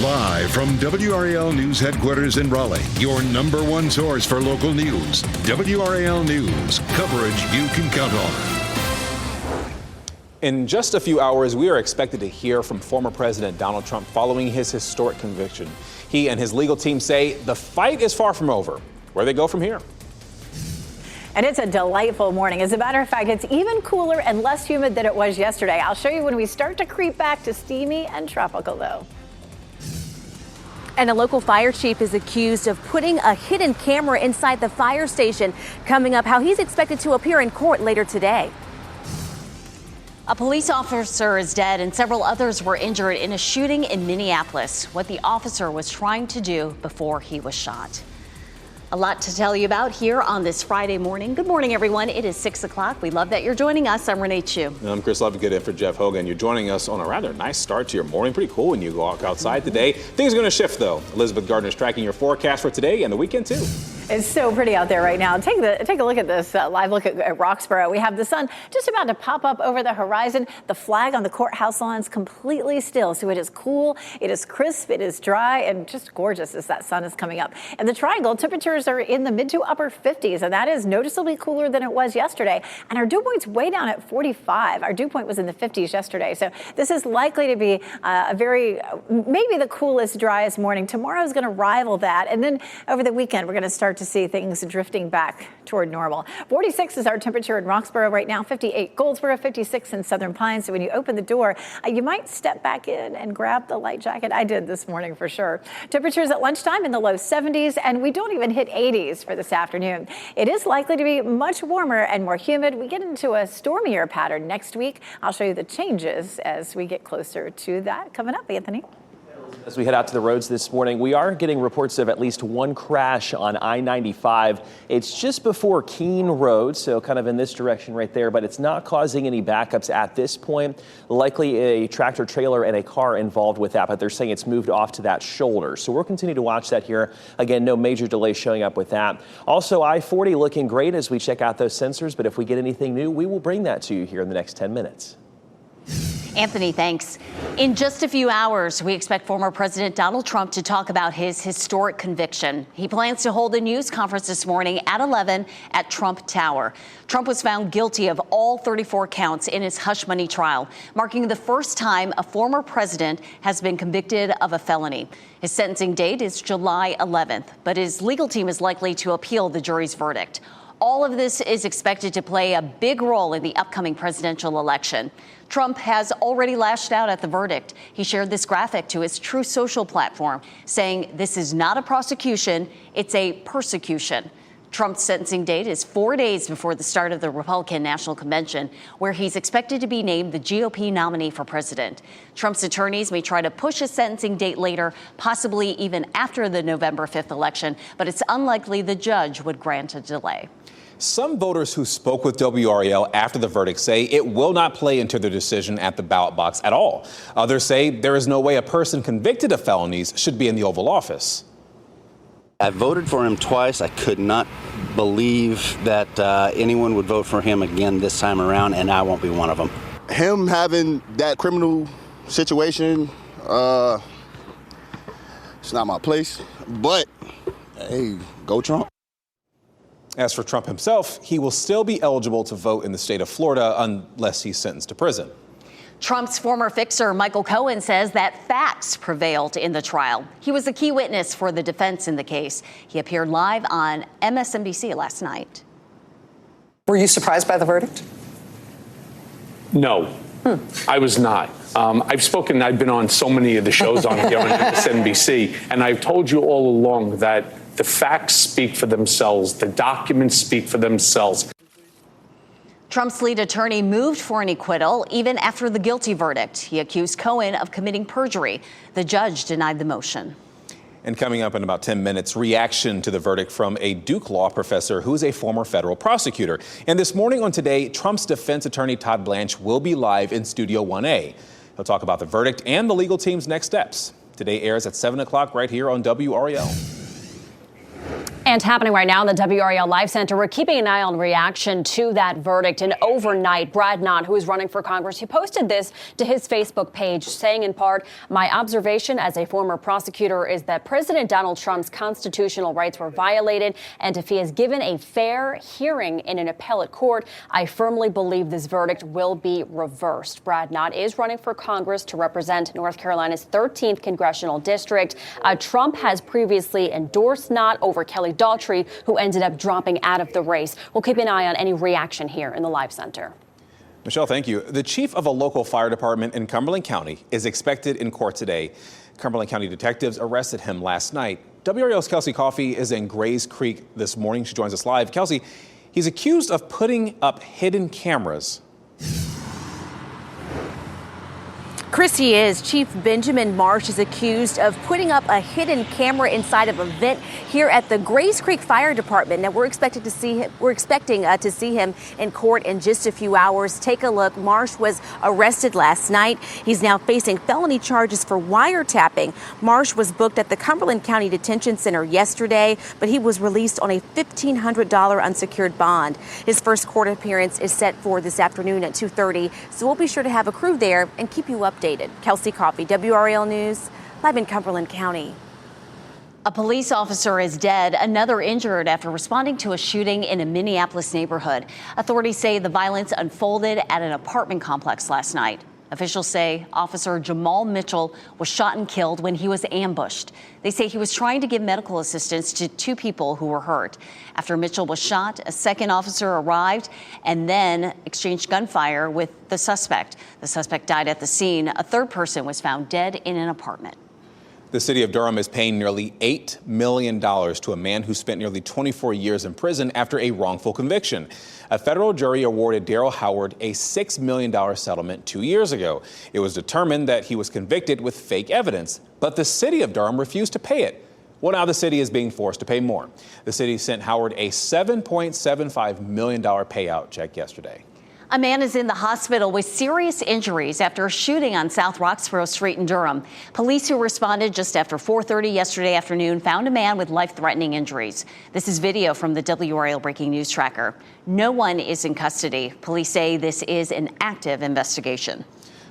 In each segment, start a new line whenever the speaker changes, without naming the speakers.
Live from WRAL News Headquarters in Raleigh, your number one source for local news. WRAL News, coverage you can count on.
In just a few hours, we are expected to hear from former President Donald Trump following his historic conviction. He and his legal team say the fight is far from over. Where they go from here?
And it's a delightful morning. As a matter of fact, it's even cooler and less humid than it was yesterday. I'll show you when we start to creep back to steamy and tropical, though.
And a local fire chief is accused of putting a hidden camera inside the fire station. Coming up, how he's expected to appear in court later today. A police officer is dead and several others were injured in a shooting in Minneapolis. What the officer was trying to do before he was shot. A lot to tell you about here on this Friday morning. Good morning, everyone. It is 6 o'clock. We love that you're joining us. I'm Renee Chu.
And I'm Chris Lovegood in for Jeff Hogan. You're joining us on a rather nice start to your morning. Pretty cool when you walk outside today. Things are going to shift, though. Elizabeth Gardner's tracking your forecast for today and the weekend, too.
It's so pretty out there right now. Take a look at this live look at Roxborough. We have the sun just about to pop up over the horizon. The flag on the courthouse lawn's completely still, so it is cool, it is crisp, it is dry, and just gorgeous as that sun is coming up. And the Triangle, temperatures are in the mid to upper 50s, and that is noticeably cooler than it was yesterday. And our dew point's way down at 45. Our dew point was in the 50s yesterday, so this is likely to be maybe the coolest, driest morning. Tomorrow is going to rival that, and then over the weekend we're going to start to see things drifting back toward normal. 46 is our temperature in Roxborough right now, 58 Goldsboro, 56 in Southern Pines. So when you open the door, you might step back in and grab the light jacket. I did this morning for sure. Temperatures at lunchtime in the low 70s, and we don't even hit 80s for this afternoon. It is likely to be much warmer and more humid. We get into a stormier pattern next week. I'll show you the changes as we get closer to that coming up. Anthony?
As we head out to the roads this morning, we are getting reports of at least one crash on I-95. It's just before Keene Road, so kind of in this direction right there, but it's not causing any backups at this point. Likely a tractor trailer and a car involved with that, but they're saying it's moved off to that shoulder. So we'll continue to watch that here. Again, no major delays showing up with that. Also, I-40 looking great as we check out those sensors, but if we get anything new, we will bring that to you here in the next 10 minutes.
Anthony, thanks. In just a few hours, we expect former President Donald Trump to talk about his historic conviction. He plans to hold a news conference this morning at 11 at Trump Tower. Trump was found guilty of all 34 counts in his hush money trial, marking the first time a former president has been convicted of a felony. His sentencing date is July 11th, but his legal team is likely to appeal the jury's verdict. All of this is expected to play a big role in the upcoming presidential election. Trump has already lashed out at the verdict. He shared this graphic to his Truth Social platform, saying this is not a prosecution, it's a persecution. Trump's sentencing date is 4 days before the start of the Republican National Convention, where he's expected to be named the GOP nominee for president. Trump's attorneys may try to push a sentencing date later, possibly even after the November 5th election, but it's unlikely the judge would grant a delay.
Some voters who spoke with WRAL after the verdict say it will not play into their decision at the ballot box at all. Others say there is no way a person convicted of felonies should be in the Oval Office.
I voted for him twice. I could not believe that anyone would vote for him again this time around, and I won't be one of them.
Him having that criminal situation, it's not my place, but hey, go Trump.
As for Trump himself, he will still be eligible to vote in the state of Florida unless he's sentenced to prison.
Trump's former fixer, Michael Cohen, says that facts prevailed in the trial. He was a key witness for the defense in the case. He appeared live on MSNBC last night.
Were you surprised by the verdict?
No, I was not. I've been on so many of the shows on here on MSNBC, and I've told you all along that the facts speak for themselves. The documents speak for themselves.
Trump's lead attorney moved for an acquittal even after the guilty verdict. He accused Cohen of committing perjury. The judge denied the motion.
And coming up in about 10 minutes, reaction to the verdict from a Duke law professor who's a former federal prosecutor. And this morning on Today, Trump's defense attorney Todd Blanche will be live in Studio 1A. He'll talk about the verdict and the legal team's next steps. Today airs at 7 o'clock right here on WRAL.
And happening right now in the WRAL Live Center, we're keeping an eye on reaction to that verdict. And overnight, Brad Knott, who is running for Congress, he posted this to his Facebook page, saying in part, "My observation as a former prosecutor is that President Donald Trump's constitutional rights were violated. And if he is given a fair hearing in an appellate court, I firmly believe this verdict will be reversed." Brad Knott is running for Congress to represent North Carolina's 13th congressional district. Trump has previously endorsed Knott over Kelly Daughtry, who ended up dropping out of the race. We'll keep an eye on any reaction here in the Live Center.
Michelle, thank you. The chief of a local fire department in Cumberland County is expected in court today. Cumberland County detectives arrested him last night. WRAL's Kelsey Coffey is in Grays Creek this morning. She joins us live. Kelsey, he's accused of putting up hidden cameras.
Christy is. Chief Benjamin Marsh is accused of putting up a hidden camera inside of a vent here at the Grays Creek Fire Department. Now we're expecting to see him in court in just a few hours. Take a look. Marsh was arrested last night. He's now facing felony charges for wiretapping. Marsh was booked at the Cumberland County Detention Center yesterday, but he was released on a $1,500 unsecured bond. His first court appearance is set for this afternoon at 2:30, so we'll be sure to have a crew there and keep you updated. Kelsey Coffey, WRAL News, live in Cumberland County.
A police officer is dead, another injured after responding to a shooting in a Minneapolis neighborhood. Authorities say the violence unfolded at an apartment complex last night. Officials say Officer Jamal Mitchell was shot and killed when he was ambushed. They say he was trying to give medical assistance to two people who were hurt. After Mitchell was shot, a second officer arrived and then exchanged gunfire with the suspect. The suspect died at the scene. A third person was found dead in an apartment.
The city of Durham is paying nearly $8 million to a man who spent nearly 24 years in prison after a wrongful conviction. A federal jury awarded Daryl Howard a $6 million settlement 2 years ago. It was determined that he was convicted with fake evidence, but the city of Durham refused to pay it. Well, now the city is being forced to pay more. The city sent Howard a $7.75 million payout check yesterday.
A man is in the hospital with serious injuries after a shooting on South Roxborough Street in Durham. Police who responded just after 4:30 yesterday afternoon found a man with life-threatening injuries. This is video from the WRAL Breaking News Tracker. No one is in custody. Police say this is an active investigation.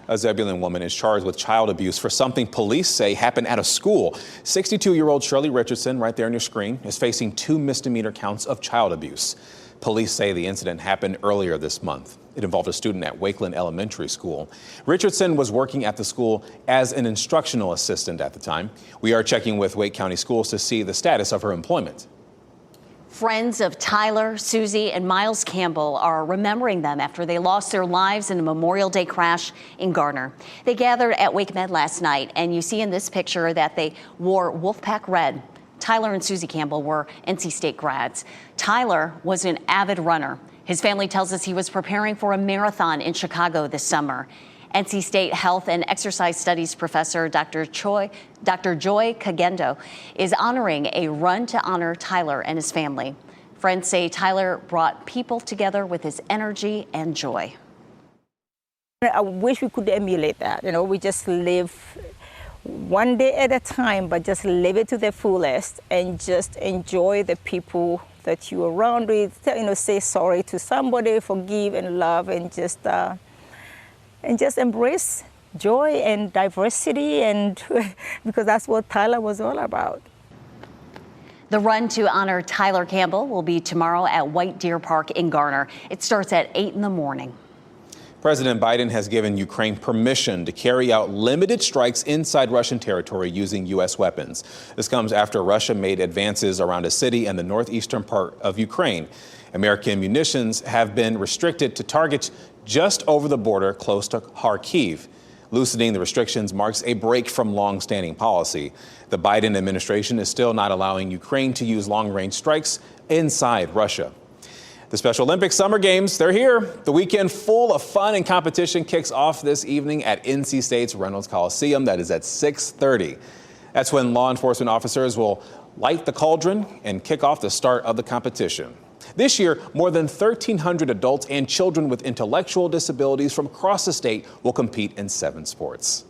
A Zebulon woman is charged with child abuse for something police say happened at a school. 62-year-old Shirley Richardson, right there on your screen, is facing 2 misdemeanor counts of child abuse. Police say the incident happened earlier this month. It involved a student at Wakeland Elementary School. Richardson was working at the school as an instructional assistant at the time. We are checking with Wake County Schools to see the status of her employment.
Friends of Tyler, Susie, and Miles Campbell are remembering them after they lost their lives in a Memorial Day crash in Garner. They gathered at Wake Med last night, and you see in this picture that they wore Wolfpack red. Tyler and Susie Campbell were NC State grads. Tyler was an avid runner. His family tells us he was preparing for a marathon in Chicago this summer. NC State Health and Exercise Studies professor Dr. Joy Kagendo is honoring a run to honor Tyler and his family. Friends say Tyler brought people together with his energy and joy.
I wish we could emulate that. We just live one day at a time, but just live it to the fullest and just enjoy the people that you're around with. Say sorry to somebody, forgive and love, and just embrace joy and diversity, and because that's what Tyler was all about.
The run to honor Tyler Campbell will be tomorrow at White Deer Park in Garner. It starts at 8 in the morning.
President Biden has given Ukraine permission to carry out limited strikes inside Russian territory using U.S. weapons. This comes after Russia made advances around a city in the northeastern part of Ukraine. American munitions have been restricted to targets just over the border close to Kharkiv. Loosening the restrictions marks a break from long-standing policy. The Biden administration is still not allowing Ukraine to use long-range strikes inside Russia. The Special Olympics Summer Games, they're here. The weekend full of fun and competition kicks off this evening at NC State's Reynolds Coliseum. That is at 6:30. That's when law enforcement officers will light the cauldron and kick off the start of the competition. This year, more than 1,300 adults and children with intellectual disabilities from across the state will compete in 7 sports.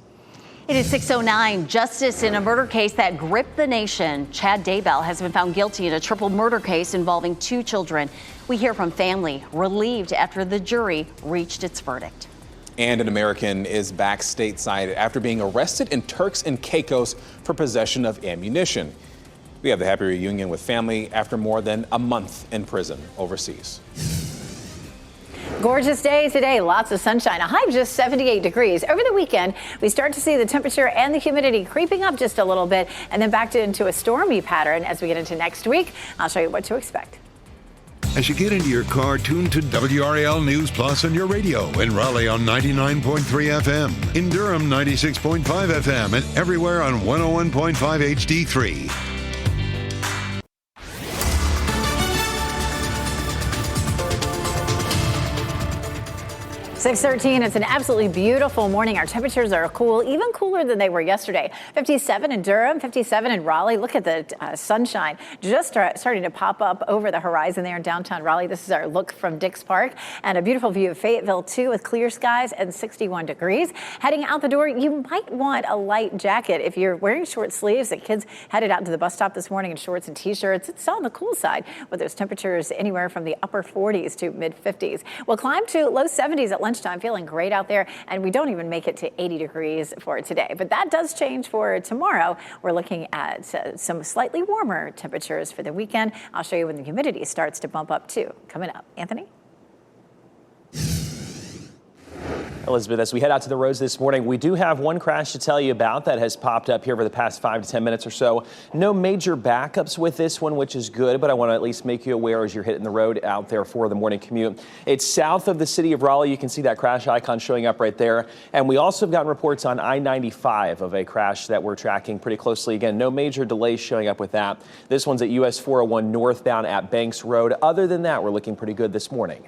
It is 6:09. Justice in a murder case that gripped the nation. Chad Daybell has been found guilty in a triple murder case involving 2 children. We hear from family relieved after the jury reached its verdict.
And an American is back stateside after being arrested in Turks and Caicos for possession of ammunition. We have the happy reunion with family after more than a month in prison overseas.
Gorgeous day today, lots of sunshine, a high of just 78 degrees. Over the weekend, we start to see the temperature and the humidity creeping up just a little bit and then back into a stormy pattern as we get into next week. I'll show you what to expect.
As you get into your car, tune to WRAL News Plus on your radio. In Raleigh on 99.3 FM, in Durham 96.5 FM, and everywhere on 101.5 HD3.
6:13. It's an absolutely beautiful morning. Our temperatures are cool, even cooler than they were yesterday. 57 in Durham, 57 in Raleigh. Look at the sunshine just starting to pop up over the horizon there in downtown Raleigh. This is our look from Dix Park, and a beautiful view of Fayetteville too, with clear skies and 61 degrees. Heading out the door, you might want a light jacket if you're wearing short sleeves. The kids headed out to the bus stop this morning in shorts and t-shirts. It's on the cool side with those temperatures anywhere from the upper 40s to mid 50s. We'll climb to low 70s at lunchtime. Feeling great out there, and we don't even make it to 80 degrees for today. But that does change for tomorrow. We're looking at some slightly warmer temperatures for the weekend. I'll show you when the humidity starts to bump up too. Coming up, Anthony.
Elizabeth, as we head out to the roads this morning, we do have one crash to tell you about that has popped up here over the past 5 to 10 minutes or so. No major backups with this one, which is good, but I want to at least make you aware as you're hitting the road out there for the morning commute. It's south of the city of Raleigh. You can see that crash icon showing up right there. And we also have gotten reports on I-95 of a crash that we're tracking pretty closely. Again, no major delays showing up with that. This one's at US 401 northbound at Banks Road. Other than that, we're looking pretty good this morning.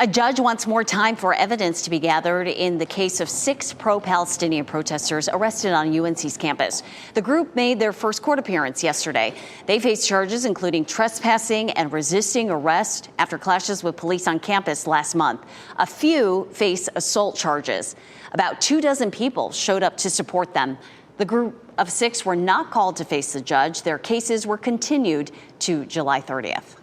A judge wants more time for evidence to be gathered in the case of 6 pro-Palestinian protesters arrested on UNC's campus. The group made their first court appearance yesterday. They face charges including trespassing and resisting arrest after clashes with police on campus last month. A few face assault charges. About 24 people showed up to support them. The group of 6 were not called to face the judge. Their cases were continued to July 30th.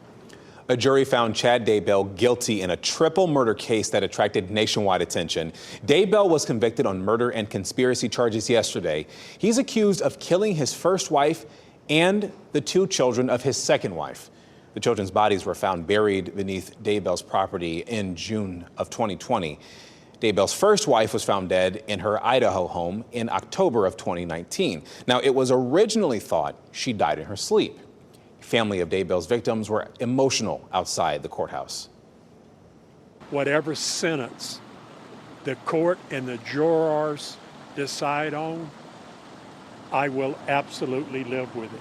A jury found Chad Daybell guilty in a triple murder case that attracted nationwide attention. Daybell was convicted on murder and conspiracy charges yesterday. He's accused of killing his first wife and the 2 children of his second wife. The children's bodies were found buried beneath Daybell's property in June of 2020. Daybell's first wife was found dead in her Idaho home in October of 2019. Now, it was originally thought she died in her sleep. Family of Daybell's victims were emotional outside the courthouse.
Whatever sentence the court and the jurors decide on, I will absolutely live with it.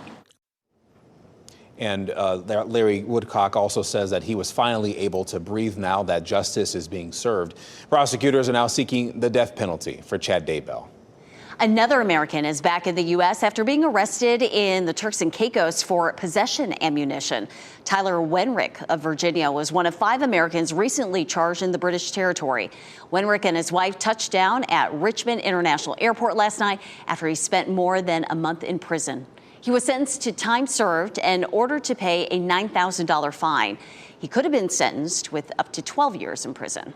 And Larry Woodcock also says that he was finally able to breathe now that justice is being served. Prosecutors are now seeking the death penalty for Chad Daybell.
Another American is back in the U.S. after being arrested in the Turks and Caicos for possession ammunition. Tyler Wenrick of Virginia was one of 5 Americans recently charged in the British territory. Wenrick and his wife touched down at Richmond International Airport last night after he spent more than a month in prison. He was sentenced to time served and ordered to pay a $9,000 fine. He could have been sentenced with up to 12 years in prison.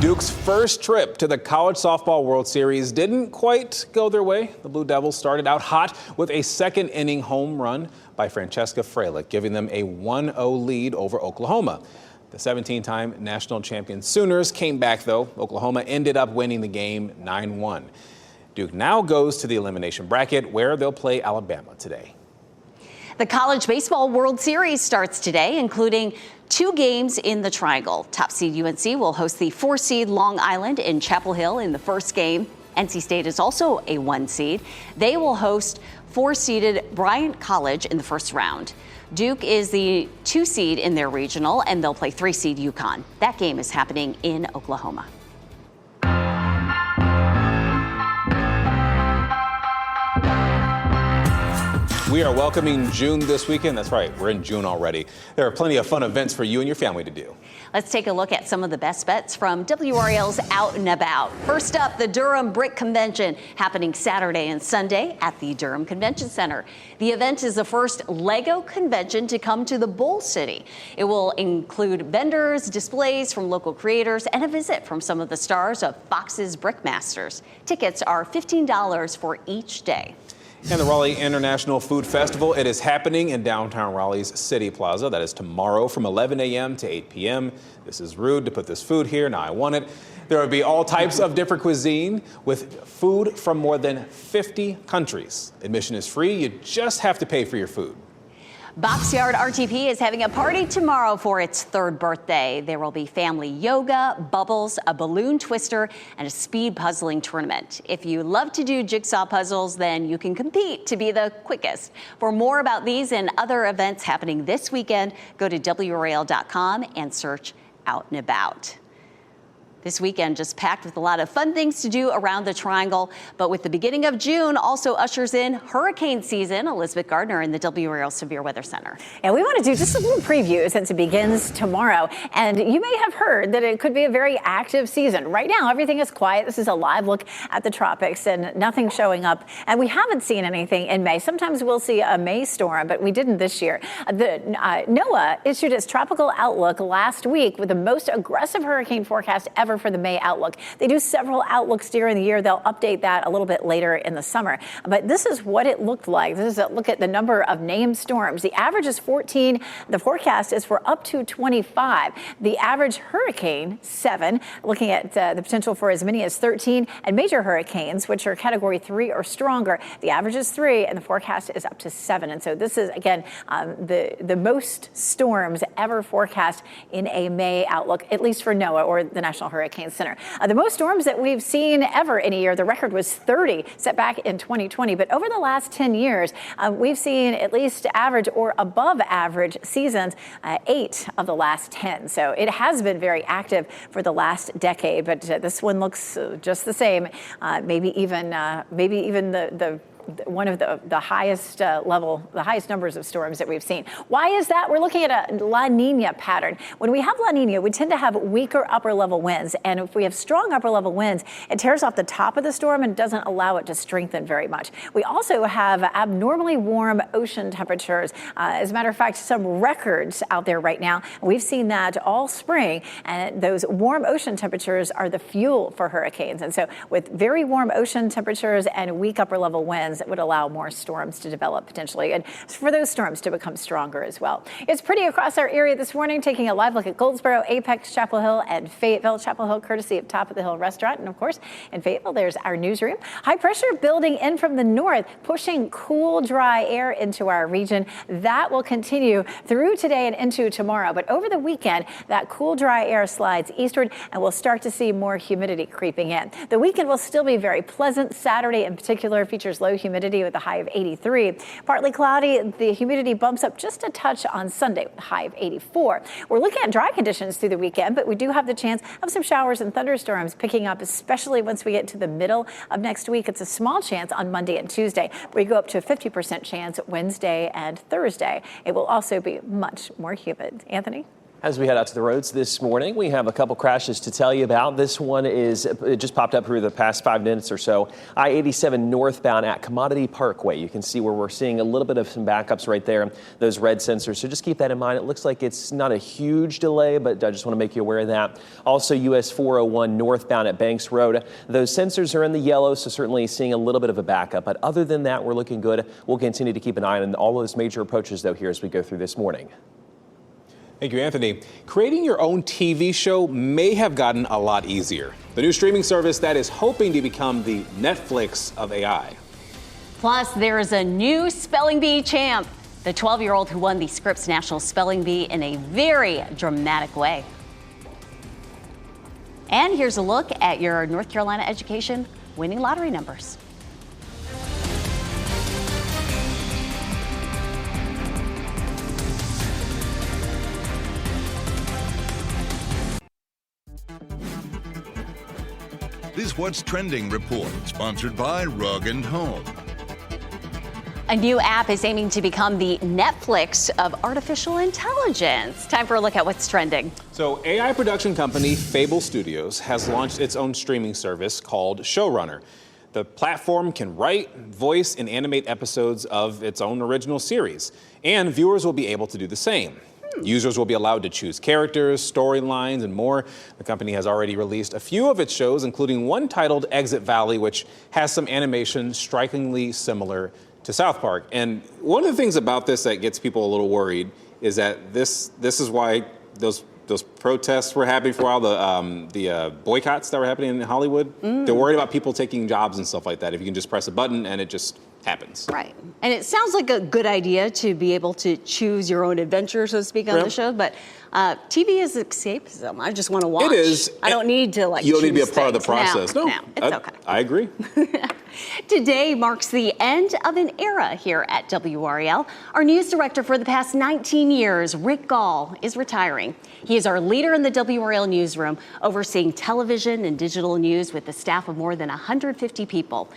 Duke's first trip to the College Softball World Series didn't quite go their way. The Blue Devils started out hot with a second-inning home run by Francesca Frelick, giving them a 1-0 lead over Oklahoma. The 17-time national champion Sooners came back, though. Oklahoma ended up winning the game 9-1. Duke now goes to the elimination bracket, where they'll play Alabama today.
The College Baseball World Series starts today, including 2 games in the Triangle. Top seed UNC will host the 4-seed Long Island in Chapel Hill in the first game. NC State is also a 1 seed. They will host 4-seeded Bryant College in the first round. Duke is the 2 seed in their regional, and they'll play 3-seed UConn. That game is happening in Oklahoma.
We are welcoming June this weekend. That's right, we're in June already. There are plenty of fun events for you and your family to do.
Let's take a look at some of the best bets from WRAL's Out and About. First up, the Durham Brick Convention happening Saturday and Sunday at the Durham Convention Center. The event is the first Lego convention to come to the Bull City. It will include vendors, displays from local creators, and a visit from some of the stars of Fox's Brickmasters. Tickets are $15 for each day.
And the Raleigh International Food Festival, it is happening in downtown Raleigh's City Plaza. That is tomorrow from 11 a.m. to 8 p.m. This is rude to put this food here. Now I want it. There will be all types of different cuisine with food from more than 50 countries. Admission is free. You just have to pay for your food.
Boxyard RTP is having a party tomorrow for its 3rd birthday. There will be family yoga, bubbles, a balloon twister, and a speed puzzling tournament. If you love to do jigsaw puzzles, then you can compete to be the quickest. For more about these and other events happening this weekend, go to WRAL.com and search Out and About. This weekend just packed with a lot of fun things to do around the Triangle. But with the beginning of June also ushers in hurricane season. Elizabeth Gardner in the WRAL Severe Weather Center.
And we want to do just a little preview since it begins tomorrow. And you may have heard that it could be a very active season. Right now, everything is quiet. This is a live look at the tropics and nothing showing up. And we haven't seen anything in May. Sometimes we'll see a May storm, but we didn't this year. NOAA issued its tropical outlook last week with the most aggressive hurricane forecast ever for the May outlook. They do several outlooks during the year. They'll update that a little bit later in the summer. But this is what it looked like. This is a look at the number of named storms. The average is 14. The forecast is for up to 25. The average hurricane, 7. Looking at the potential for as many as 13. And major hurricanes, which are category 3 or stronger, the average is 3 and the forecast is up to 7. And so this is, again, the most storms ever forecast in a May outlook, at least for NOAA or the National Hurricane Center. The most storms that we've seen ever in a year, the record was 30 set back in 2020. But over the last 10 years, we've seen at least average or above average seasons, 8 of the last 10. So it has been very active for the last decade. But this one looks just the same. Maybe even one of the highest the highest numbers of storms that we've seen. Why is that? We're looking at a La Nina pattern. When we have La Nina, we tend to have weaker upper level winds. And if we have strong upper level winds, it tears off the top of the storm and doesn't allow it to strengthen very much. We also have abnormally warm ocean temperatures. As a matter of fact, some records out there right now. We've seen that all spring. And those warm ocean temperatures are the fuel for hurricanes. And so with very warm ocean temperatures and weak upper level winds, that would allow more storms to develop potentially, and for those storms to become stronger as well. It's pretty across our area this morning, taking a live look at Goldsboro, Apex, Chapel Hill, and Fayetteville. Chapel Hill, courtesy of Top of the Hill Restaurant. And of course, in Fayetteville, there's our newsroom. High pressure building in from the north, pushing cool, dry air into our region. That will continue through today and into tomorrow. But over the weekend, that cool, dry air slides eastward, and we'll start to see more humidity creeping in. The weekend will still be very pleasant. Saturday in particular features low humidity with a high of 83. Partly cloudy, the humidity bumps up just a touch on Sunday with a high of 84. We're looking at dry conditions through the weekend, but we do have the chance of some showers and thunderstorms picking up, especially once we get to the middle of next week. It's a small chance on Monday and Tuesday. We go up to a 50% chance Wednesday and Thursday. It will also be much more humid. Anthony?
As we head out to the roads this morning, we have a couple crashes to tell you about. This one it just popped up here the past 5 minutes or so. I-87 northbound at Commodity Parkway. You can see where we're seeing a little bit of some backups right there, those red sensors. So just keep that in mind. It looks like it's not a huge delay, but I just want to make you aware of that. Also, US 401 northbound at Banks Road. Those sensors are in the yellow, so certainly seeing a little bit of a backup. But other than that, we're looking good. We'll continue to keep an eye on all those major approaches, though, here as we go through this morning.
Thank you, Anthony. Creating your own TV show may have gotten a lot easier. The new streaming service that is hoping to become the Netflix of AI.
Plus, there is a new spelling bee champ, the 12-year-old who won the Scripps National Spelling Bee in a very dramatic way. And here's a look at your North Carolina education winning lottery numbers.
This What's Trending report, sponsored by Rug & Home.
A new app is aiming to become the Netflix of artificial intelligence. Time for a look at what's trending.
So AI production company Fable Studios has launched its own streaming service called Showrunner. The platform can write, voice, and animate episodes of its own original series, and viewers will be able to do the same. Users will be allowed to choose characters, storylines, and more. The company has already released a few of its shows, including one titled Exit Valley, which has some animation strikingly similar to South Park. And one of the things about this that gets people a little worried is that this is why those protests were happening for a while, the boycotts that were happening in Hollywood. They're worried about people taking jobs and stuff like that. If you can just press a button and it just happens.
Right. And it sounds like a good idea to be able to choose your own adventure, so to speak, on the show. But TV is escapism. I just want to watch.
It is.
I don't need to
You don't need to be a part of the
things.
process.
No, it's okay.
I agree.
Today marks the end of an era here at WRAL. Our news director for the past 19 years, Rick Gall, is retiring. He is our leader in the WRAL newsroom, overseeing television and digital news with a staff of more than 150 people.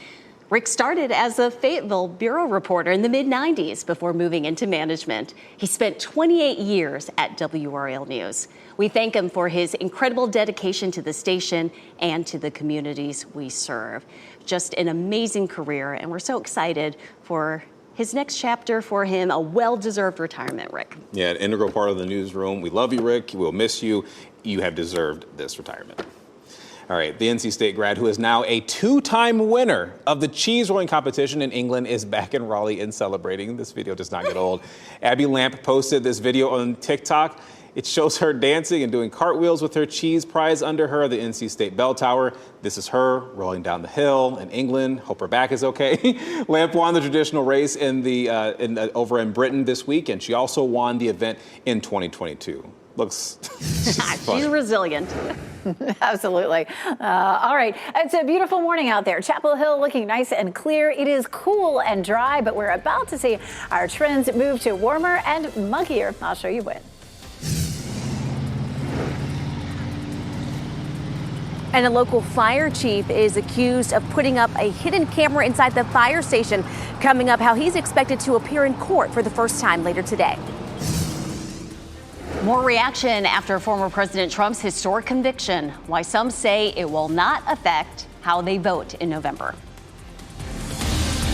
Rick started as a Fayetteville bureau reporter in the mid-90s before moving into management. He spent 28 years at WRAL News. We thank him for his incredible dedication to the station and to the communities we serve. Just an amazing career, and we're so excited for his next chapter for him, a well-deserved retirement, Rick.
Yeah, an integral part of the newsroom. We love you, Rick. We'll miss you. You have deserved this retirement. All right, the NC State grad who is now a two-time winner of the cheese rolling competition in England is back in Raleigh and celebrating. This video does not get old. Abby Lamp posted this video on TikTok. It shows her dancing and doing cartwheels with her cheese prize under her, the NC State bell tower. This is her rolling down the hill in England. Hope her back is okay. Lamp won the traditional race over in Britain this week, and she also won the event in 2022. Looks
She's resilient.
Absolutely. All right. It's a beautiful morning out there. Chapel Hill looking nice and clear. It is cool and dry, but we're about to see our trends move to warmer and muggier. I'll show you when.
And a local fire chief is accused of putting up a hidden camera inside the fire station. Coming up, how he's expected to appear in court for the first time later today.
More reaction after former President Trump's historic conviction. Why some say it will not affect how they vote in November.